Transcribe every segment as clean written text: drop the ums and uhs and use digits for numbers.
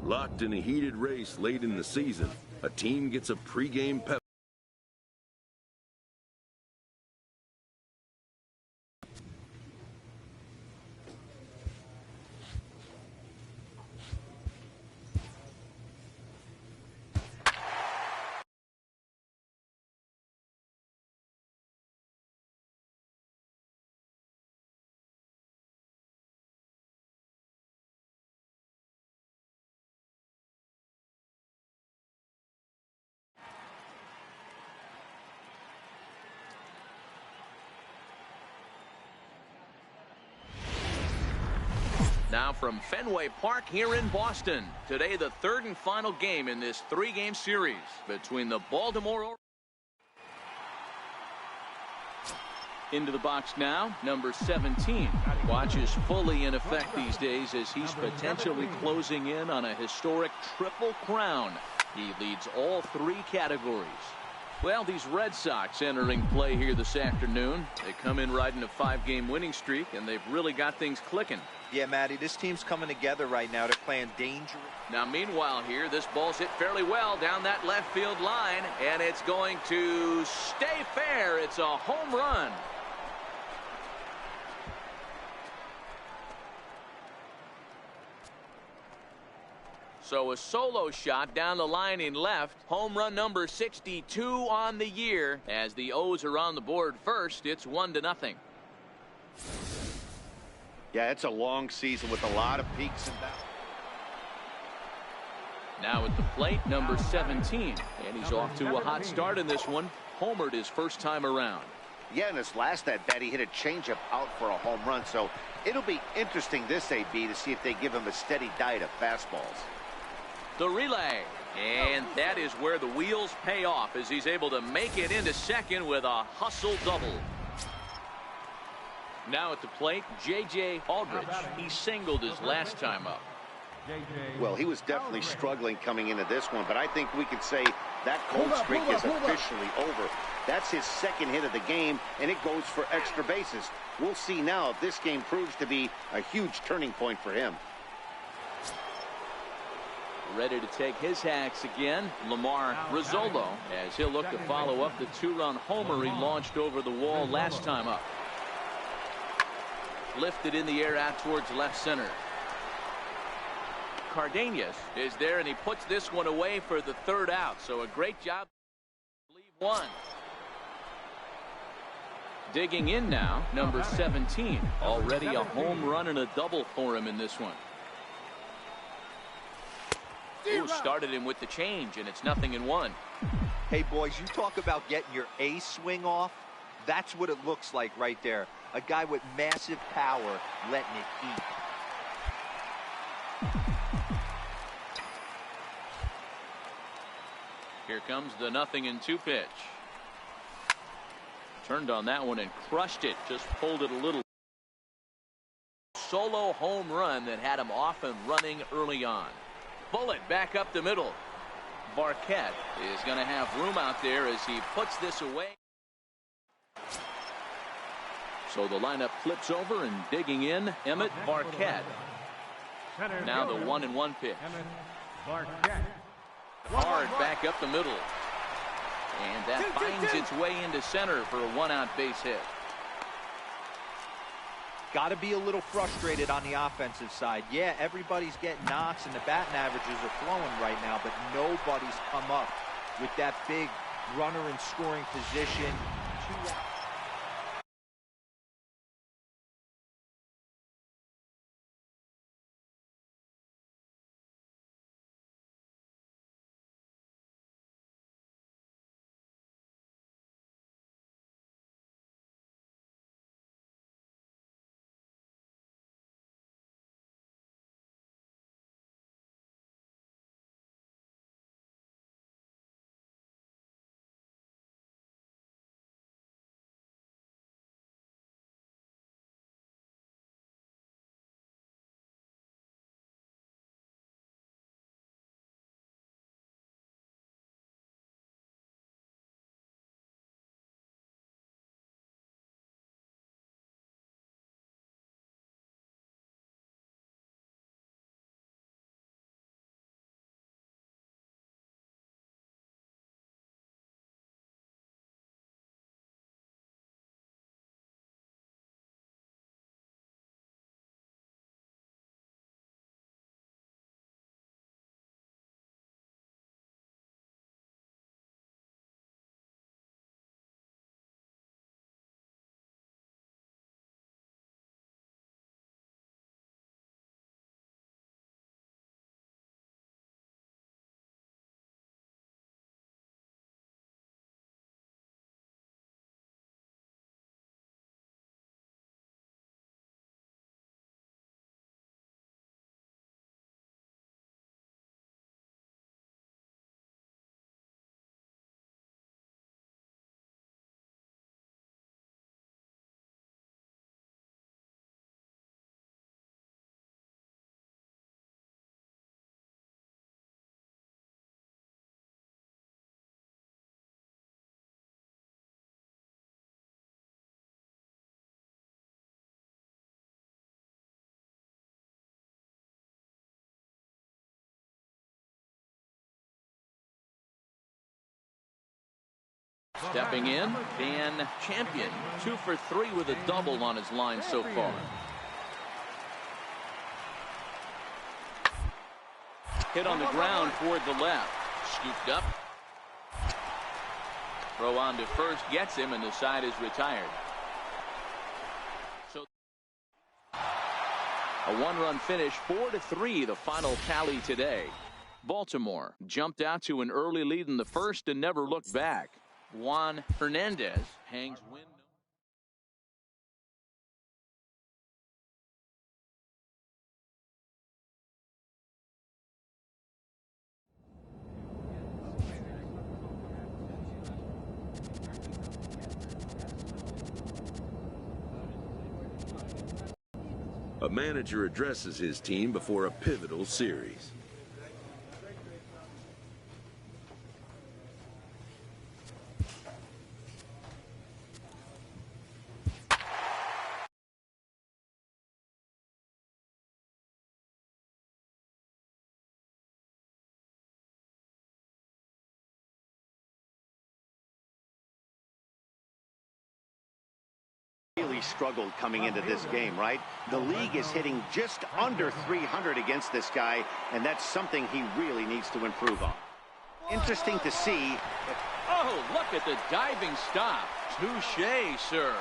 Locked in a heated race late in the season, a team gets a pregame pep. Now from Fenway Park here in Boston. Today the third and final game in this three-game series between the Baltimore Orioles. Into the box now, number 17. Watch is fully in effect these days as he's potentially closing in on a historic triple crown. He leads all three categories. Well, these Red Sox entering play here this afternoon. They come in riding a 5-game winning streak, and they've really got things clicking. Yeah, Matty, this team's coming together right now. They're playing dangerous. Now, meanwhile here, this ball's hit fairly well down that left field line, and it's going to stay fair. It's a home run. So a solo shot down the line in left. Home run number 62 on the year. As the O's are on the board first, it's 1-0. Yeah, it's a long season with a lot of peaks and valleys. Now at the plate, number 17. And he's off to a hot start in this one. Homered his first time around. Yeah, in his last at bat, he hit a changeup out for a home run. So it'll be interesting this AB to see if they give him a steady diet of fastballs. The relay. And that is where the wheels pay off as he's able to make it into second with a hustle double. Now at the plate, J.J. Aldridge. He singled his last time up. Well, he was definitely struggling coming into this one, but I think we could say that cold streak is officially over. That's his second hit of the game, and it goes for extra bases. We'll see now if this game proves to be a huge turning point for him. Ready to take his hacks again, Lamar Rizzolo, as he'll look to follow up the two-run homer he launched over the wall last time up. Lifted in the air out towards left center. Cardenas is there, and he puts this one away for the third out. So a great job. Leave one. Digging in now, number 17. Already a home run and a double for him in this one. Ooh, started him with the change, and it's 0-1. Hey, boys, you talk about getting your A swing off. That's what it looks like right there. A guy with massive power letting it eat. Here comes the 0-2 pitch. Turned on that one and crushed it. Just pulled it a little. Solo home run that had him off and running early on. Bullet back up the middle. Barquette is going to have room out there as he puts this away. So the lineup flips over, and digging in, Emmett Barquette. Now the 1-1 pitch. Hard back up the middle. And that finds its way into center for a one-out base hit. Got to be a little frustrated on the offensive side. Yeah, everybody's getting knocks and the batting averages are flowing right now, but nobody's come up with that big runner in scoring position. Stepping in, Dan Champion, 2 for 3 with a double on his line so far. Hit on the ground toward the left. Scooped up. Throw on to first gets him, and the side is retired. So a 1-run finish, 4-3, the final tally today. Baltimore jumped out to an early lead in the first and never looked back. Juan Hernandez hangs win. A manager addresses his team before a pivotal series. Really struggled coming into this game, right? The league is hitting just under 300 against this guy, and that's something he really needs to improve on. Interesting to see. Oh, look at the diving stop. Touche, sir.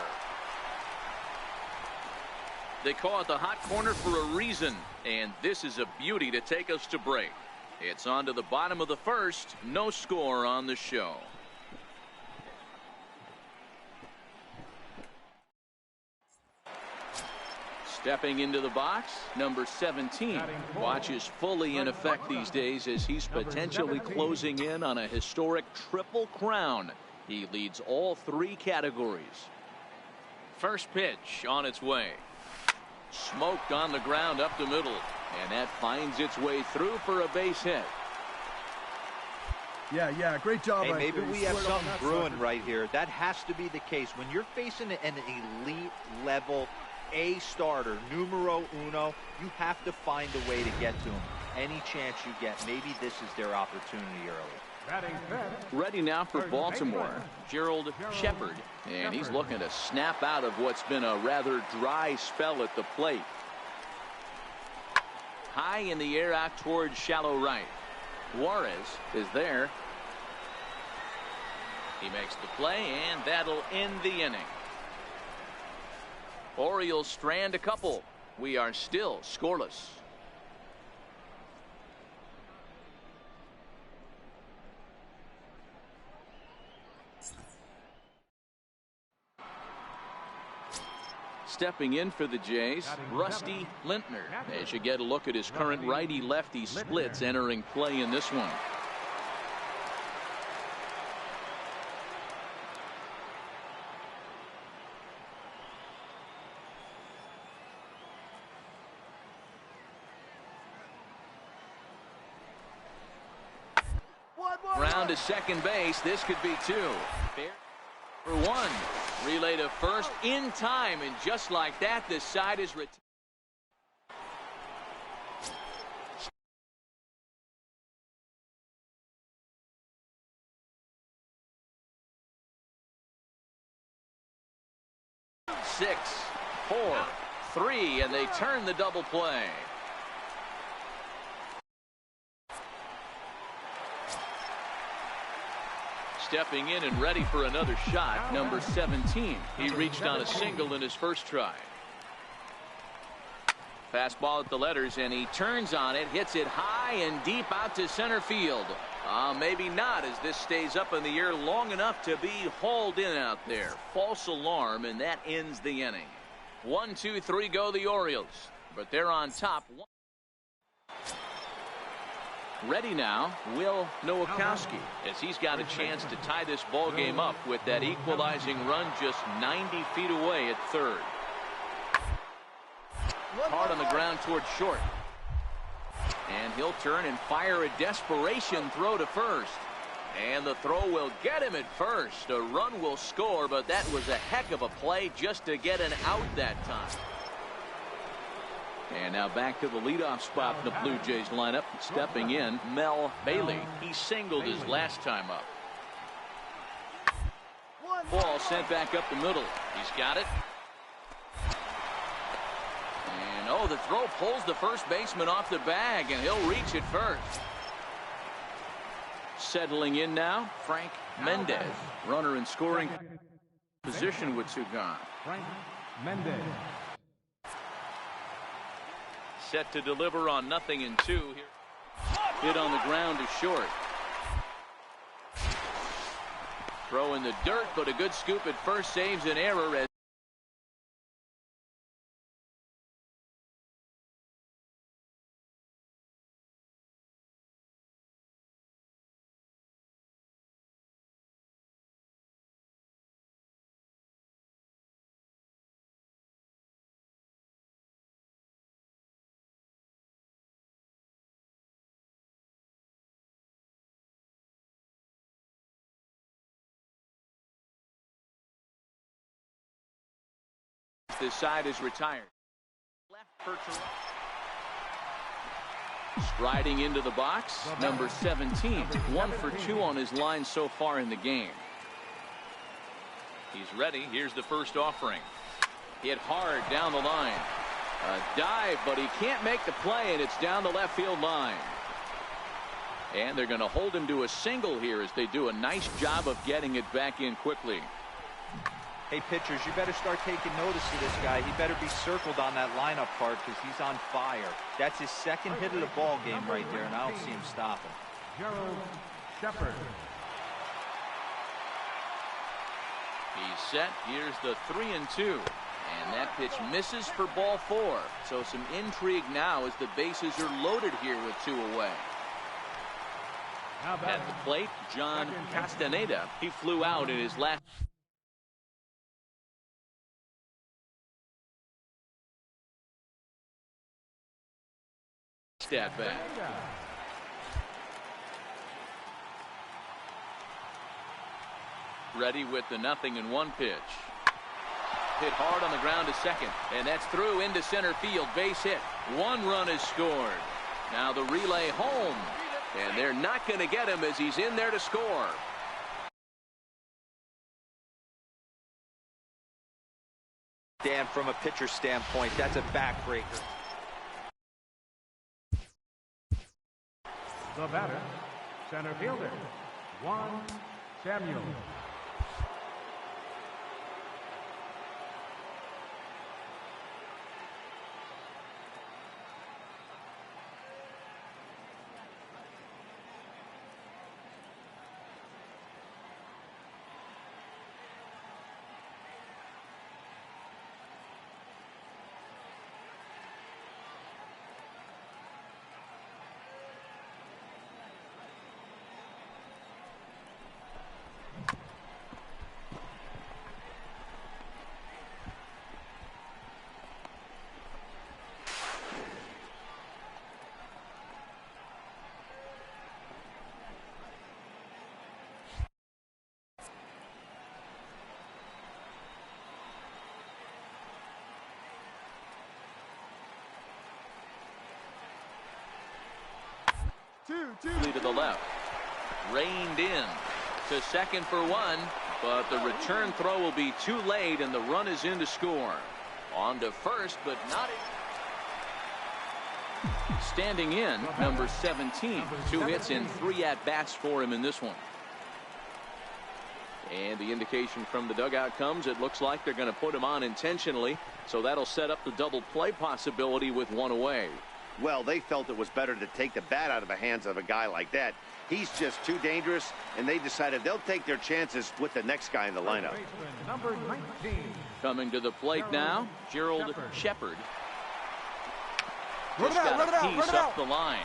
They call it the hot corner for a reason, and this is a beauty to take us to break. It's on to the bottom of the first. No score on the show. Stepping into the box, number 17. Watch is fully in effect these days as he's potentially closing in on a historic triple crown. He leads all 3 categories. First pitch on its way. Smoked on the ground up the middle, and that finds its way through for a base hit. Yeah, great job. Hey, maybe we have something brewing right here. That has to be the case. When you're facing an elite level A starter, numero uno, you have to find a way to get to him. Any chance you get, maybe this is their opportunity early. Ready now for Baltimore, Gerald Shepard, and he's looking to snap out of what's been a rather dry spell at the plate. High in the air out towards shallow right. Juarez is there. He makes the play, and that'll end the inning. Orioles strand a couple. We are still scoreless. Stepping in for the Jays, Rusty Lintner, as you get a look at his current righty-lefty splits entering play in this one. Round to second base. This could be 2. Fair for 1. Relay to first in time, and just like that, this side is retired. Six, 4, 3, and they turn the double play. Stepping in and ready for another shot, number 17. He reached on a single in his first try. Fastball at the letters, and he turns on it, hits it high and deep out to center field. Maybe not, as this stays up in the air long enough to be hauled in out there. False alarm, and that ends the inning. 1, 2, 3 go the Orioles, but they're on top. Ready now, Will Nowakowski, as he's got a chance to tie this ball game up with that equalizing run just 90 feet away at third. Hard on the ground towards short. And he'll turn and fire a desperation throw to first. And the throw will get him at first. A run will score, but that was a heck of a play just to get an out that time. And now back to the leadoff spot in the Blue Jays lineup. Stepping in, Mel Bailey. He singled his last time up. Ball sent back up the middle. He's got it. And oh, the throw pulls the first baseman off the bag, and he'll reach it first. Settling in now, Frank Mendez. Runner in scoring position with two gone. Frank Mendez. Set to deliver on 0-2 here. Hit on the ground is short. Throw in the dirt, but a good scoop at first saves an error as this side is retired. Left Percher. Striding into the box, number 17. 1 for 2 on his line so far in the game. He's ready. Here's the first offering. Hit hard down the line. A dive, but he can't make the play, and it's down the left field line. And they're going to hold him to a single here as they do a nice job of getting it back in quickly. Hey, pitchers, you better start taking notice of this guy. He better be circled on that lineup card because he's on fire. That's his second hit of the ball game right there, and I don't see him stopping. Gerald Shepard. He's set. Here's the 3-2. And that pitch misses for ball 4. So some intrigue now as the bases are loaded here with 2 away. At the plate, John Castaneda. He flew out in his last at bat. Ready with the 0-1 pitch. Hit hard on the ground to second, and that's through into center field. Base hit. 1 run is scored. Now the relay home, and they're not going to get him as he's in there to score. Dan, from a pitcher standpoint, that's a backbreaker. The batter, center fielder, Juan Samuel. To the left. Reined in to second for 1, but the return throw will be too late, and the run is in to score. On to first, but not in. Standing in, number 17. 2 hits and 3 at-bats for him in this one. And the indication from the dugout comes, it looks like they're going to put him on intentionally, so that'll set up the double play possibility with 1 away. Well, they felt it was better to take the bat out of the hands of a guy like that. He's just too dangerous, and they decided they'll take their chances with the next guy in the lineup. Number 19. Coming to the plate now, Gerald Shepard. Just got a piece up the line.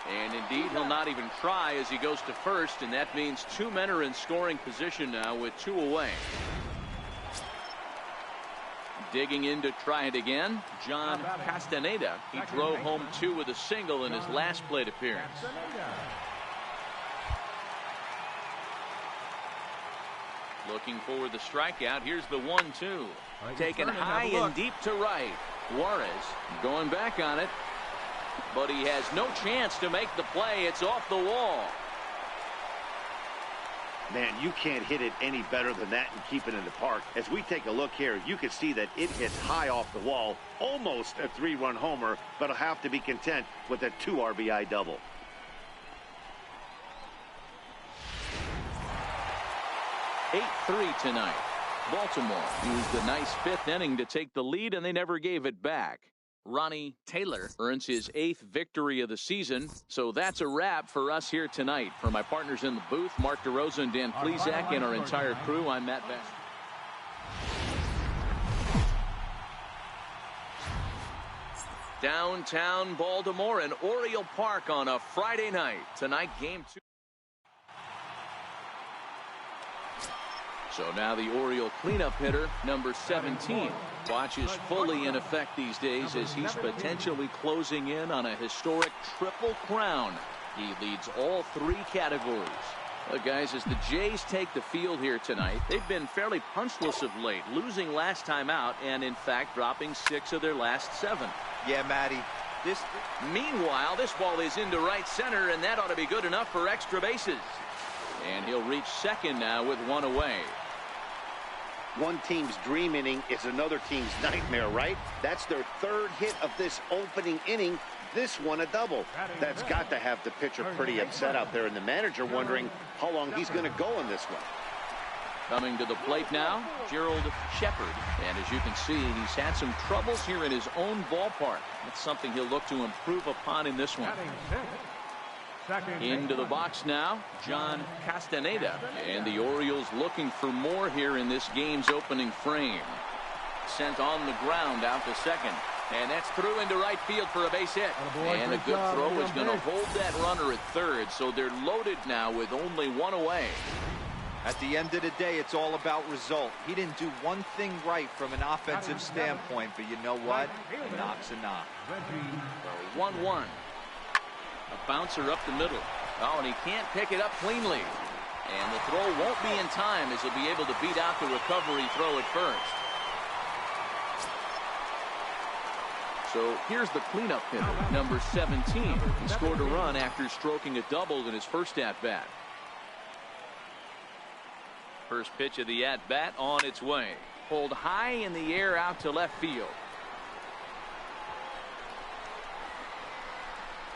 And indeed, he'll not even try as he goes to first, and that means 2 men are in scoring position now with 2 away. Digging in to try it again, John Castaneda. He drove home 2 with a single in his last plate appearance. Looking for the strikeout. Here's the 1-2. Taken high and deep to right. Juarez going back on it, but he has no chance to make the play. It's off the wall. Man, you can't hit it any better than that and keep it in the park. As we take a look here, you can see that it hits high off the wall, almost a 3-run homer, but will have to be content with a 2 RBI double. (8-3) tonight. Baltimore used the nice 5th inning to take the lead, and they never gave it back. Ronnie Taylor earns his 8th victory of the season. So that's a wrap for us here tonight. For my partners in the booth, Mark DeRosa and Dan Plesac, and our entire crew, I'm Matt Bass. Downtown Baltimore and Oriole Park on a Friday night. Tonight, game 2. So now the Oriole cleanup hitter, number 17, watches fully in effect these days as he's potentially closing in on a historic triple crown. He leads all 3 categories. Well, guys, as the Jays take the field here tonight, they've been fairly punchless of late, losing last time out and, in fact, dropping 6 of their last 7. Yeah, Matty. Meanwhile, this ball is into right center, and that ought to be good enough for extra bases. And he'll reach second now with 1 away. One team's dream inning is another team's nightmare, right? That's their 3rd hit of this opening inning. This one a double. That's got to have the pitcher pretty upset out there, and the manager wondering how long he's going to go in this one. Coming to the plate now, Gerald Shepard. And as you can see, he's had some troubles here in his own ballpark. That's something he'll look to improve upon in this one. Into the box now, John Castaneda. And the Orioles looking for more here in this game's opening frame. Sent on the ground out to second. And that's through into right field for a base hit. And a good throw is going to hold that runner at third. So they're loaded now with only 1 away. At the end of the day, it's all about result. He didn't do one thing right from an offensive standpoint, but you know what? A knock's a knock. 1-1. A bouncer up the middle. Oh, and he can't pick it up cleanly. And the throw won't be in time as he'll be able to beat out the recovery throw at first. So here's the cleanup hitter, number 17. He scored a run after stroking a double in his first at-bat. First pitch of the at-bat on its way. Pulled high in the air out to left field.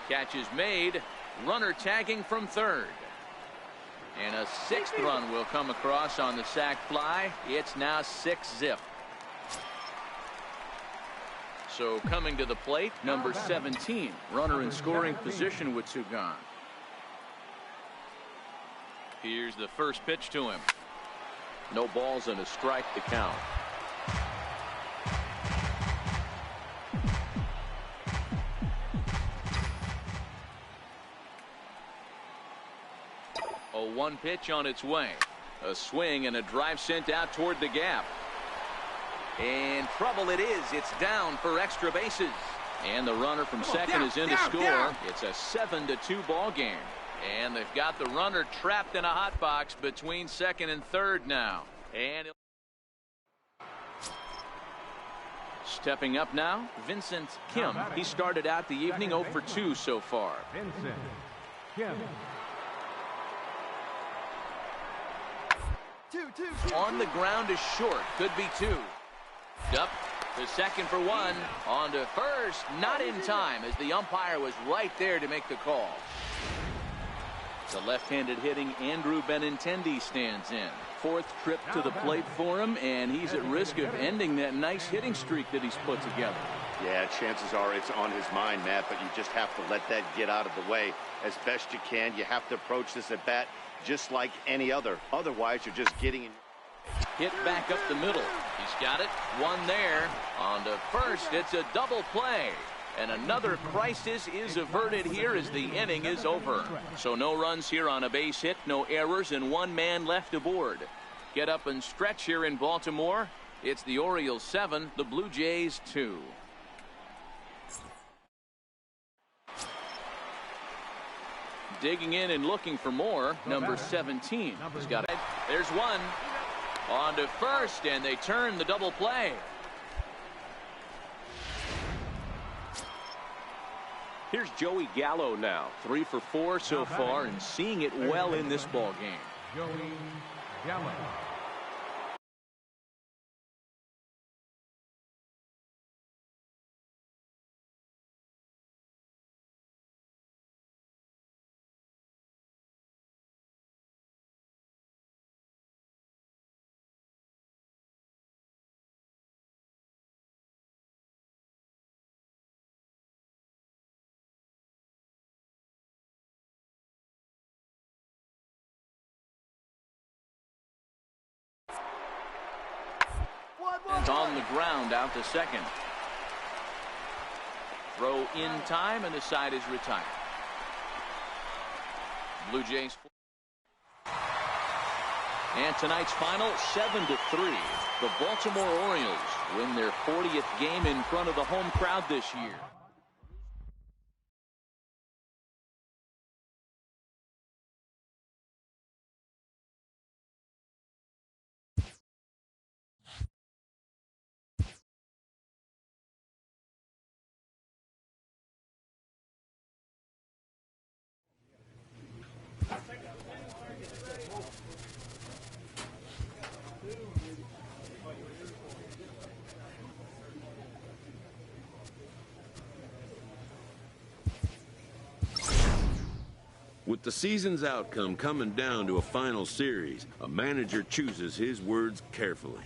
Catch is made. Runner tagging from third. And a 6th run will come across on the sac fly. It's now 6-zip. So coming to the plate, number 17. Runner in scoring position with 2 gone. Here's the first pitch to him. No balls and a strike to count. A 1 pitch on its way. A swing and a drive sent out toward the gap. And trouble it is. It's down for extra bases. And the runner from second is in to score. It's a 7-2 ball game. And they've got the runner trapped in a hot box between second and third now. And stepping up now, Vincent Kim. He started out the evening 0 for 2 so far. Vincent Kim. On the ground is short. Could be 2. Up to second for 1. On to first. Not in time as the umpire was right there to make the call. The left-handed hitting Andrew Benintendi stands in. 4th trip to the plate for him, and he's at risk of ending that nice hitting streak that he's put together. Yeah, chances are it's on his mind, Matt, but you just have to let that get out of the way as best you can. You have to approach this at bat just like any other. Otherwise, you're just getting in. Hit back up the middle. He's got it. 1 there. On to first. It's a double play. And another crisis is averted here as the inning is over. So no runs here on a base hit, no errors, and 1 man left aboard. Get up and stretch here in Baltimore. It's the Orioles 7, the Blue Jays 2. Digging in and looking for more, number 17. He's got it. There's 1. On to first, and they turn the double play. Here's Joey Gallo now, 3 for 4 so far, and seeing it well in this ball game. Joey Gallo. And on the ground out to second. Throw in time, and the side is retired. Blue Jays. And tonight's final, 7-3. The Baltimore Orioles win their 40th game in front of the home crowd this year. With the season's outcome coming down to a final series, a manager chooses his words carefully.